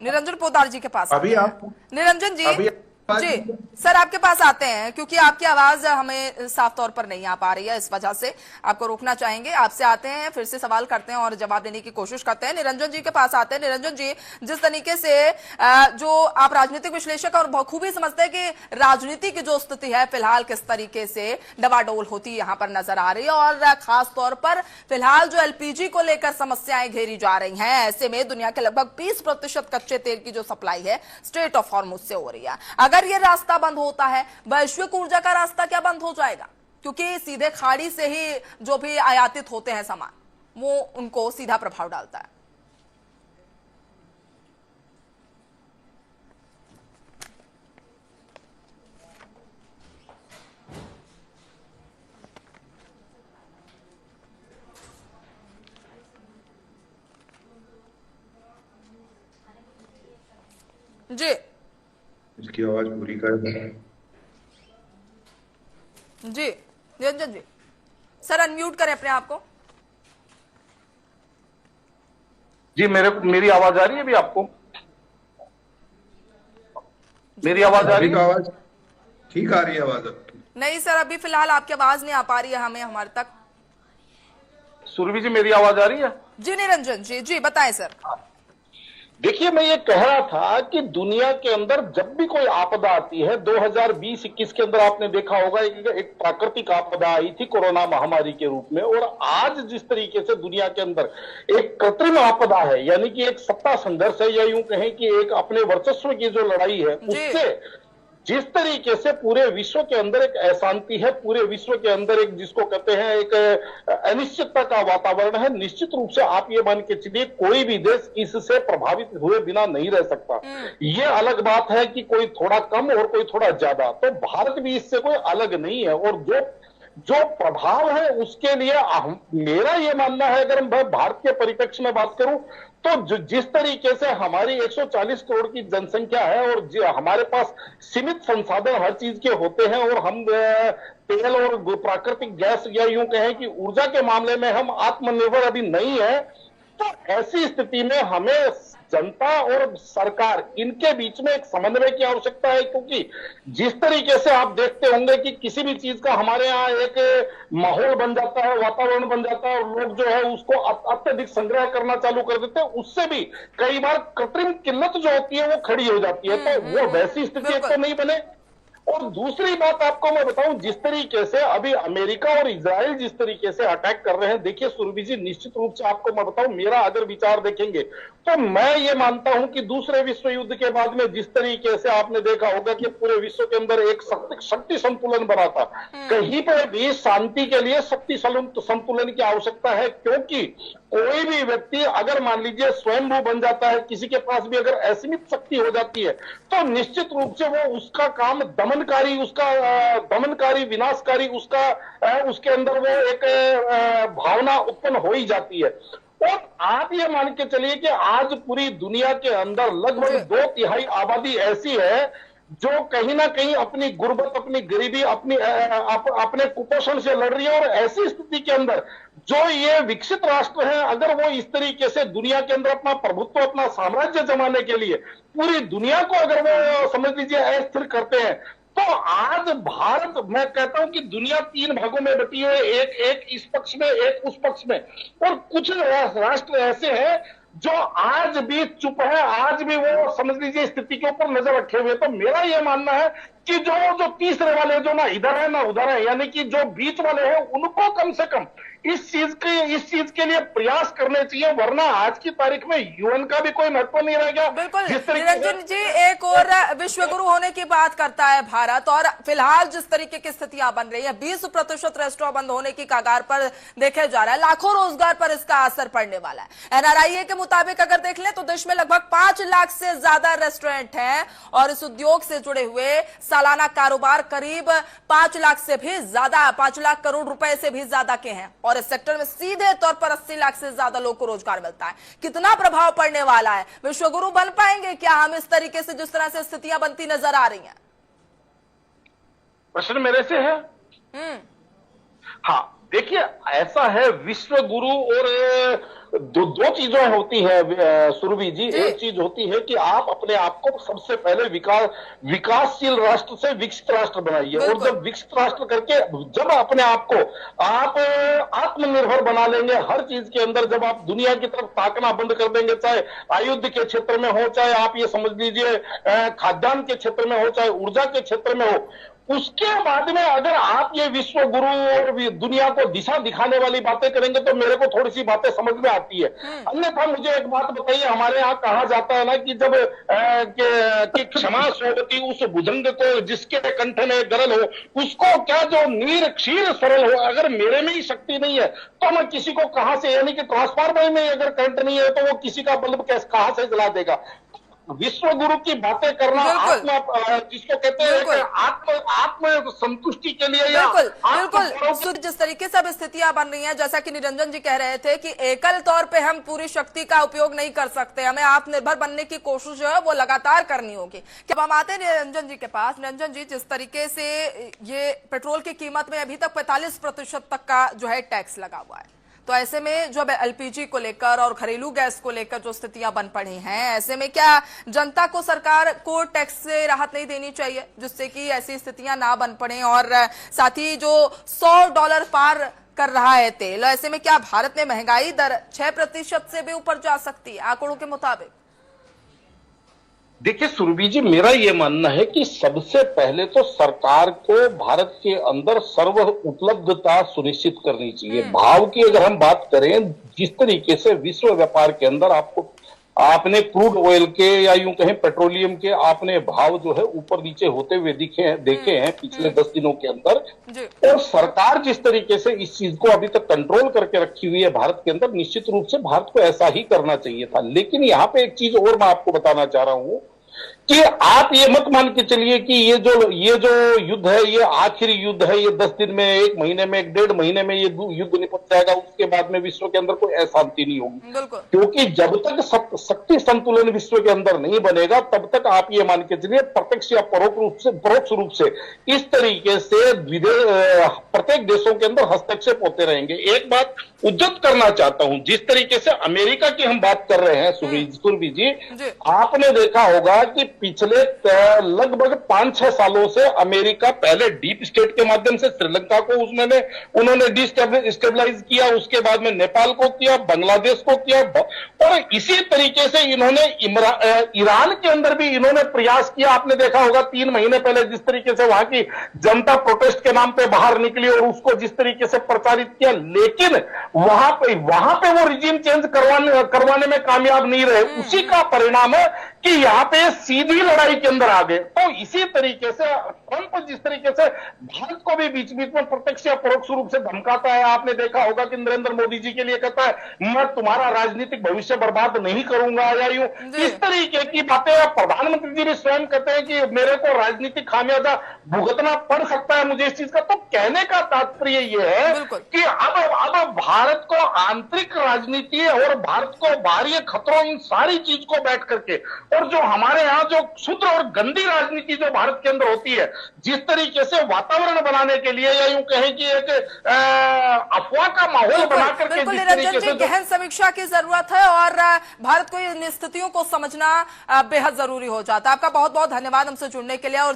निरंजन पोद्दार जी के पास अभी आते हैं। आप निरंजन जी, अभी जी सर आपके पास आते हैं, क्योंकि आपकी आवाज हमें साफ तौर पर नहीं आ पा रही है, इस वजह से आपको रोकना चाहेंगे। आपसे आते हैं, फिर से सवाल करते हैं और जवाब देने की कोशिश करते हैं। निरंजन जी के पास आते हैं। निरंजन जी, जिस तरीके से जो आप राजनीतिक विश्लेषक और बखूबी समझते हैं कि राजनीति की जो स्थिति है फिलहाल किस तरीके से डवाडोल होती यहाँ पर नजर आ रही है, और खास तौर पर फिलहाल जो एलपीजी को लेकर समस्याएं घेरी जा रही हैं, ऐसे में दुनिया के लगभग 20% कच्चे तेल की जो सप्लाई है स्ट्रेट ऑफ हॉर्मुज से हो रही है। अगर ये रास्ता बंद होता है, वैश्विक ऊर्जा का रास्ता क्या बंद हो जाएगा? क्योंकि सीधे खाड़ी से ही जो भी आयातित होते हैं सामान, वो उनको सीधा प्रभाव डालता है। जी इसकी आवाज पूरी कर दें। जी निरंजन जी, सर अनम्यूट करें अपने आप को। जी मेरी आवाज आ रही है अभी आपको? मेरी आवाज आ रही है? आवाज ठीक आ रही है आवाज आपकी? नहीं सर, अभी फिलहाल आपकी आवाज नहीं आ पा रही है हमें, हमारे तक। सुरभि जी मेरी आवाज आ रही है? जी निरंजन जी, जी बताएं सर। देखिए, मैं ये कह रहा था कि दुनिया के अंदर जब भी कोई आपदा आती है, 2020-21 के अंदर आपने देखा होगा एक प्राकृतिक आपदा आई थी कोरोना महामारी के रूप में, और आज जिस तरीके से दुनिया के अंदर एक कृत्रिम आपदा है, यानी कि एक सत्ता संघर्ष है, या यूं कहें कि एक अपने वर्चस्व की जो लड़ाई है, उससे जिस तरीके से पूरे विश्व के अंदर एक अशांति है, पूरे विश्व के अंदर एक जिसको कहते हैं एक अनिश्चितता का वातावरण है, निश्चित रूप से आप ये मान के चलिए कोई भी देश इससे प्रभावित हुए बिना नहीं रह सकता। ये अलग बात है कि कोई थोड़ा कम और कोई थोड़ा ज्यादा, तो भारत भी इससे कोई अलग नहीं है। और जो प्रभाव है उसके लिए मेरा ये मानना है, अगर मैं भारत के परिप्रेक्ष्य में बात करूं, तो जिस तरीके से हमारी 140 करोड़ की जनसंख्या है और हमारे पास सीमित संसाधन हर चीज के होते हैं, और हम तेल और प्राकृतिक गैस या यूं कहें कि ऊर्जा के मामले में हम आत्मनिर्भर अभी नहीं है, तो ऐसी स्थिति में हमें जनता और सरकार इनके बीच में एक समन्वय की आवश्यकता है। क्योंकि जिस तरीके से आप देखते होंगे कि किसी भी चीज का हमारे यहाँ एक माहौल बन जाता है, वातावरण बन जाता है, और लोग जो है उसको अत्यधिक संग्रह करना चालू कर देते हैं, उससे भी कई बार कृत्रिम किल्लत जो होती है वो खड़ी हो जाती है। तो वो वैसी स्थिति एक तो नहीं बने। और दूसरी बात आपको मैं बताऊं, जिस तरीके से अभी अमेरिका और इजराइल जिस तरीके से अटैक कर रहे हैं, देखिए सुरभि जी, निश्चित रूप से आपको मैं बताऊं, मेरा अगर विचार देखेंगे तो मैं ये मानता हूं कि दूसरे विश्व युद्ध के बाद में जिस तरीके से आपने देखा होगा कि पूरे विश्व के अंदर एक शक्ति संतुलन बना था, कहीं पर भी शांति के लिए शक्ति संतुलन की आवश्यकता है। क्योंकि कोई भी व्यक्ति अगर मान लीजिए स्वयंभू बन जाता है, किसी के पास भी अगर असीमित शक्ति हो जाती है, तो निश्चित रूप से वो उसका काम दमनकारी, विनाशकारी, उसके अंदर वो एक भावना उत्पन्न हो ही जाती है। और आप ये मान के चलिए कि आज पूरी दुनिया के अंदर लगभग 2/3 आबादी ऐसी है जो कहीं ना कहीं अपनी गुर्बत, अपनी गरीबी, अपने कुपोषण से लड़ रही है। और ऐसी स्थिति के अंदर जो ये विकसित राष्ट्र हैं, अगर वो इस तरीके से दुनिया के अंदर अपना प्रभुत्व, अपना साम्राज्य जमाने के लिए पूरी दुनिया को अगर वो समझ लीजिए अस्थिर करते हैं, तो आज भारत, मैं कहता हूं कि दुनिया 3 भागों में बटी है, एक इस पक्ष में, एक उस पक्ष में, और कुछ राष्ट्र ऐसे हैं जो आज भी चुप है, आज भी वो समझ लीजिए स्थिति के ऊपर नजर रखे हुए। तो मेरा यह मानना है कि जो तीसरे वाले जो ना इधर है ना उधर है, यानी कि जो बीच वाले हैं, उनको कम से कम इस चीज के लिए प्रयास करने चाहिए, वरना आज की तारीख में यूएन का भी कोई महत्व नहीं रह गया। बिल्कुल निरंजन जी, एक और विश्व गुरु होने की बात करता है भारत, और फिलहाल जिस तरीके की स्थितियां बन रही है, 20% रेस्टोरेंट बंद होने की कगार पर देखे जा रहा है, लाखों रोजगार पर इसका असर पड़ने वाला है। एनआरआईए के मुताबिक अगर देख लें तो देश में लगभग 5 लाख से ज्यादा रेस्टोरेंट हैं, और इस उद्योग से जुड़े हुए सालाना कारोबार करीब 5 लाख से भी ज्यादा, 5 लाख करोड़ रुपए से भी ज्यादा के हैं, और इस सेक्टर में सीधे तौर पर 80 लाख से ज्यादा लोगों को रोजगार मिलता है। कितना प्रभाव पड़ने वाला है? विश्वगुरु बन पाएंगे क्या हम इस तरीके से, जिस तरह से स्थितियां बनती नजर आ रही हैं? प्रश्न मेरे से है? हाँ, देखिए, ऐसा है, विश्व गुरु और दो चीजें होती है सुरभि जी। एक चीज होती है कि आप अपने आप को सबसे पहले विकासशील राष्ट्र से विकसित राष्ट्र बनाइए, और जब विकसित राष्ट्र करके जब अपने आप को आप आत्मनिर्भर बना लेंगे हर चीज के अंदर, जब आप दुनिया की तरफ ताकना बंद कर देंगे, चाहे आयुध के क्षेत्र में हो, चाहे आप ये समझ लीजिए खाद्यान्न के क्षेत्र में हो, चाहे ऊर्जा के क्षेत्र में हो, उसके बाद में अगर आप ये विश्व गुरु और दुनिया को दिशा दिखाने वाली बातें करेंगे तो मेरे को थोड़ी सी बातें समझ में आती है। अन्यथा मुझे एक बात बताइए, हमारे यहाँ कहा जाता है ना कि जब कि क्षमा सोवती उस भुजंग को जिसके कंठ में गरल हो, उसको क्या जो नीर क्षीर सरल हो। अगर मेरे में ही शक्ति नहीं है तो मैं किसी को कहां से, यानी कि ट्रांसफार्मर में अगर करंट नहीं है तो वो किसी का बल्ब कहां से जला देगा। विश्व गुरु की बातें करना आत्मा, जिसको कहते हैं कि आत्म संतुष्टि के लिए, या बिल्कुल जिस तरीके से अब स्थितियां बन रही हैं, जैसा कि निरंजन जी कह रहे थे कि एकल तौर पे हम पूरी शक्ति का उपयोग नहीं कर सकते, हमें आत्मनिर्भर बनने की कोशिश जो है वो लगातार करनी होगी। कि हम आते हैं निरंजन जी के पास। निरंजन जी, जिस तरीके से ये पेट्रोल की कीमत में अभी तक 45% तक का जो है टैक्स लगा हुआ है, तो ऐसे में जो एलपीजी को लेकर और घरेलू गैस को लेकर जो स्थितियां बन पड़ी हैं, ऐसे में क्या जनता को सरकार को टैक्स से राहत नहीं देनी चाहिए जिससे कि ऐसी स्थितियां ना बन पड़े? और साथ ही जो $100 पार कर रहा है तेल, ऐसे में क्या भारत में महंगाई दर 6% से भी ऊपर जा सकती है आंकड़ों के मुताबिक? देखिए सुरभि जी, मेरा ये मानना है कि सबसे पहले तो सरकार को भारत के अंदर सर्व उपलब्धता सुनिश्चित करनी चाहिए। भाव की अगर हम बात करें, जिस तरीके से विश्व व्यापार के अंदर आपने क्रूड ऑयल के या यूं कहें पेट्रोलियम के आपने भाव जो है ऊपर नीचे होते हुए देखे हैं पिछले 10 दिनों के अंदर, और सरकार जिस तरीके से इस चीज को अभी तक कंट्रोल करके रखी हुई है भारत के अंदर, निश्चित रूप से भारत को ऐसा ही करना चाहिए था। लेकिन यहाँ पे एक चीज और मैं आपको बताना चाह रहा हूं कि आप ये मत मान के चलिए कि ये जो युद्ध है ये आखिरी युद्ध है, ये 10 दिन में, 1 महीने में, 1.5 महीने में ये युद्ध निपट जाएगा, उसके बाद में विश्व के अंदर कोई अशांति नहीं होगी। क्योंकि जब तक शक्ति संतुलन विश्व के अंदर नहीं बनेगा तब तक आप ये मान के चलिए प्रत्यक्ष या परोक्ष रूप से इस तरीके से प्रत्येक देशों के अंदर हस्तक्षेप होते रहेंगे। एक बात उद्धत करना चाहता हूं, जिस तरीके से अमेरिका की हम बात कर रहे हैं सुरभि जी, आपने देखा होगा कि पिछले लगभग 5-6 सालों से अमेरिका पहले डीप स्टेट के माध्यम से श्रीलंका को उन्होंने डिस्टेबलाइज किया, उसके बाद में नेपाल को किया, बांग्लादेश को किया, और इसी तरीके से इन्होंने ईरान के अंदर भी इन्होंने प्रयास किया। आपने देखा होगा 3 महीने पहले जिस तरीके से वहां की जनता प्रोटेस्ट के नाम पे बाहर निकली और उसको जिस तरीके से प्रचारित किया, लेकिन वहां पे वो रिजीम चेंज करवाने में कामयाब नहीं रहे। उसी का परिणाम है कि यहाँ पे सीधी लड़ाई के अंदर आ गए। तो इसी तरीके से ट्रंप जिस तरीके से भारत को भी बीच बीच में प्रत्यक्ष या परोक्ष रूप से धमकाता है, आपने देखा होगा कि नरेंद्र मोदी जी के लिए कहता है मैं तुम्हारा राजनीतिक भविष्य बर्बाद नहीं करूंगा, या यूं इस तरीके की बातें। प्रधानमंत्री जी भी स्वयं कहते हैं कि मेरे को राजनीतिक खामियाजा भुगतना पड़ सकता है मुझे इस चीज का। तो कहने का तात्पर्य यह है कि अब भारत को आंतरिक राजनीति और भारत को बाहरी खतरों, इन सारी चीज को बैठ करके, और जो हमारे यहाँ जो क्षुद्र और गंदी राजनीति जो भारत के अंदर होती है, जिस तरीके से वातावरण बनाने के लिए, या यूं कहें कि एक अफवाह का माहौल बना करके, जिस तरीके से गहन समीक्षा की जरूरत है और भारत को इन स्थितियों को समझना बेहद जरूरी हो जाता है। आपका बहुत बहुत धन्यवाद हमसे जुड़ने के लिए। और